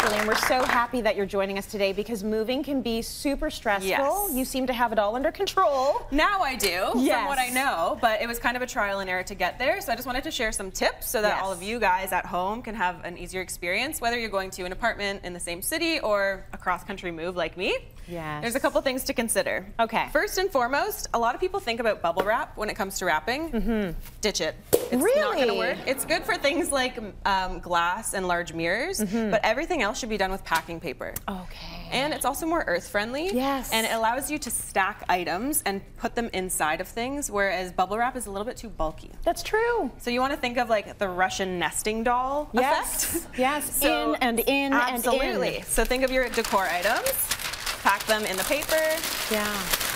Absolutely, and we're so happy that you're joining us today because moving can be super stressful. Yes. You seem to have it all under control. Now I do, Yes. from what I know, but it was kind of a trial and error to get there, so I just wanted to share some tips so that all of you guys at home can have an easier experience, whether you're going to an apartment in the same city or a cross-country move like me. Yes. There's a couple things to consider. Okay. First and foremost, a lot of people think about bubble wrap when it comes to wrapping. Ditch it. It's not going to work. It's good for things like glass and large mirrors, but everything else should be done with packing paper. Okay. And it's also more earth-friendly. Yes. And it allows you to stack items and put them inside of things, whereas bubble wrap is a little bit too bulky. That's true. So you want to think of like the Russian nesting doll effect. Yes, So in and in absolutely. and in. So think of your decor items, pack them in the paper. Yeah.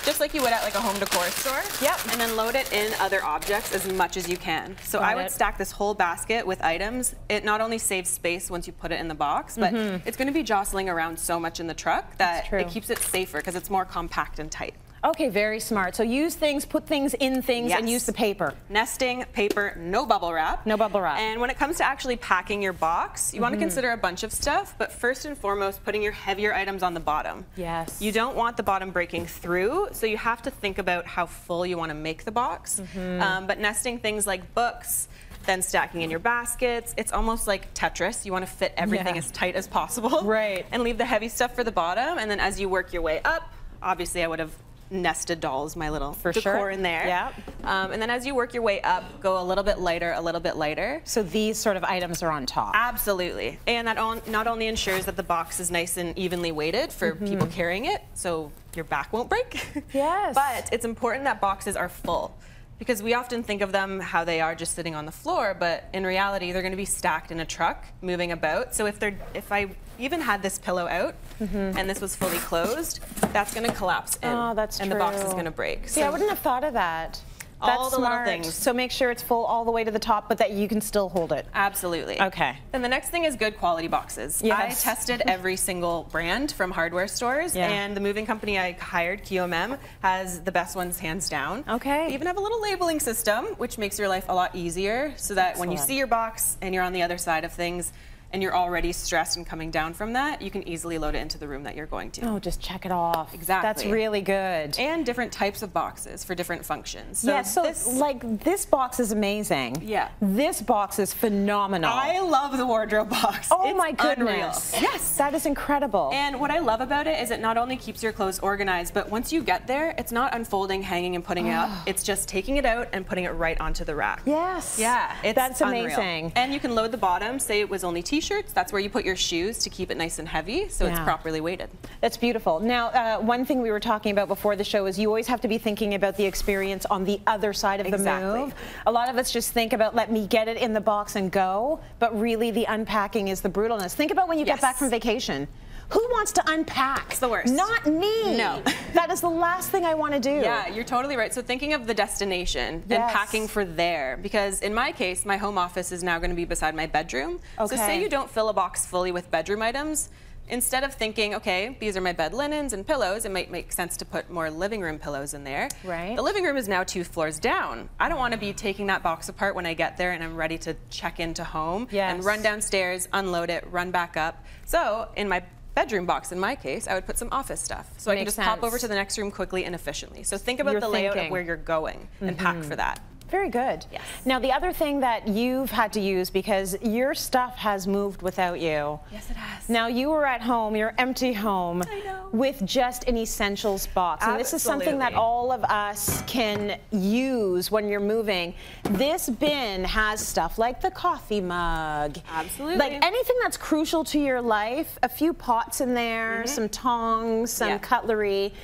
Just like you would at like a home decor store. Yep. And then load it in other objects as much as you can. So I would stack this whole basket with items. It not only saves space once you put it in the box, but it's going to be jostling around so much in the truck that it keeps it safer because it's more compact and tight. Okay, very smart. So use things, put things in things, and use the paper. Nesting, paper, no bubble wrap. No bubble wrap. And when it comes to actually packing your box, you want to consider a bunch of stuff, but first and foremost, putting your heavier items on the bottom. Yes. You don't want the bottom breaking through, so you have to think about how full you want to make the box. But nesting things like books, then stacking in your baskets, it's almost like Tetris. You want to fit everything as tight as possible. Right. And leave the heavy stuff for the bottom, and then as you work your way up, obviously I would have nested dolls, my little decor in there. Yeah. And then as you work your way up, go a little bit lighter, a little bit lighter. So these sort of items are on top. Absolutely. And that not only ensures that the box is nice and evenly weighted for people carrying it, so your back won't break. Yes. But it's important that boxes are full, because we often think of them how they are just sitting on the floor, but in reality they're going to be stacked in a truck moving about. So if I even had this pillow out and this was fully closed, that's going to collapse in. Oh, that's and true. the box is going to break. See, I wouldn't have thought of that. All That's the little smart. things. So make sure it's full all the way to the top, but that you can still hold it. Absolutely. Okay. Then the next thing is good quality boxes. Yes. I tested every single brand from hardware stores, and the moving company I hired, QMM, has the best ones hands down. Okay. They even have a little labeling system, which makes your life a lot easier, so that when you see your box and you're on the other side of things, and you're already stressed and coming down from that, you can easily load it into the room that you're going to. Oh, just check it off. Exactly. That's really good. And different types of boxes for different functions. So Yeah, so like this box is amazing. Yeah. This box is phenomenal. I love the wardrobe box. Oh It's my goodness. unreal. Yes. That is incredible. And what I love about it is it not only keeps your clothes organized, but once you get there, it's not unfolding, hanging, and putting it up. It's just taking it out and putting it right onto the rack. Yes. Yeah, That's unreal. amazing. And you can load the bottom, say it was only t-shirts, that's where you put your shoes to keep it nice and heavy, so it's properly weighted. That's beautiful. Now, one thing we were talking about before the show is you always have to be thinking about the experience on the other side of the move. A lot of us just think about, let me get it in the box and go, but really the unpacking is the brutalness. Think about when you get back from vacation. Who wants to unpack? It's the worst. Not me. No. That is the last thing I want to do. Yeah, you're totally right. So thinking of the destination and packing for there, because in my case, my home office is now going to be beside my bedroom. Okay. So say you don't fill a box fully with bedroom items, instead of thinking, okay, these are my bed linens and pillows, it might make sense to put more living room pillows in there. Right. The living room is now 2 floors down. I don't want to be taking that box apart when I get there and I'm ready to check into home and run downstairs, unload it, run back up. So in my bedroom box, in my case, I would put some office stuff. So I can just pop over to the next room quickly and efficiently. So think about the layout of where you're going and pack for that. Very good. Yes. Now, the other thing that you've had to use, because your stuff has moved without you. Yes, it has. Now, you were at home, your empty home, with just an essentials box. And this is something that all of us can use when you're moving. This bin has stuff like the coffee mug. Absolutely. Like anything that's crucial to your life, a few pots in there, some tongs, some cutlery.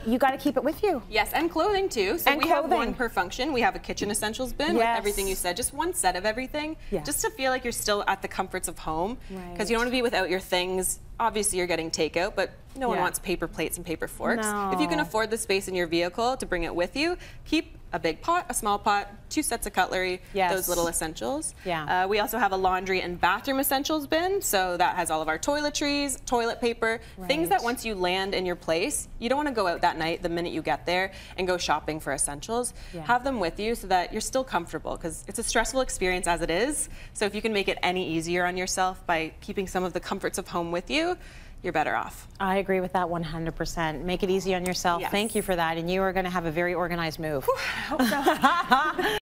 You got to keep it with you. Yes, and clothing too. So we have one per function. We have a kitchen essentials bin with everything you said, just one set of everything, just to feel like you're still at the comforts of home, because you don't want to be without your things obviously you're getting takeout, but no one wants paper plates and paper forks. No. If you can afford the space in your vehicle to bring it with you, keep a big pot, a small pot, 2 sets of cutlery, those little essentials. We also have a laundry and bathroom essentials bin, so that has all of our toiletries, toilet paper, things that once you land in your place, you don't want to go out that night the minute you get there and go shopping for essentials. Have them with you so that you're still comfortable, because it's a stressful experience as it is. So if you can make it any easier on yourself by keeping some of the comforts of home with you, you're better off. I agree with that 100%. Make it easy on yourself. Thank you for that. And you are going to have a very organized move. I hope so.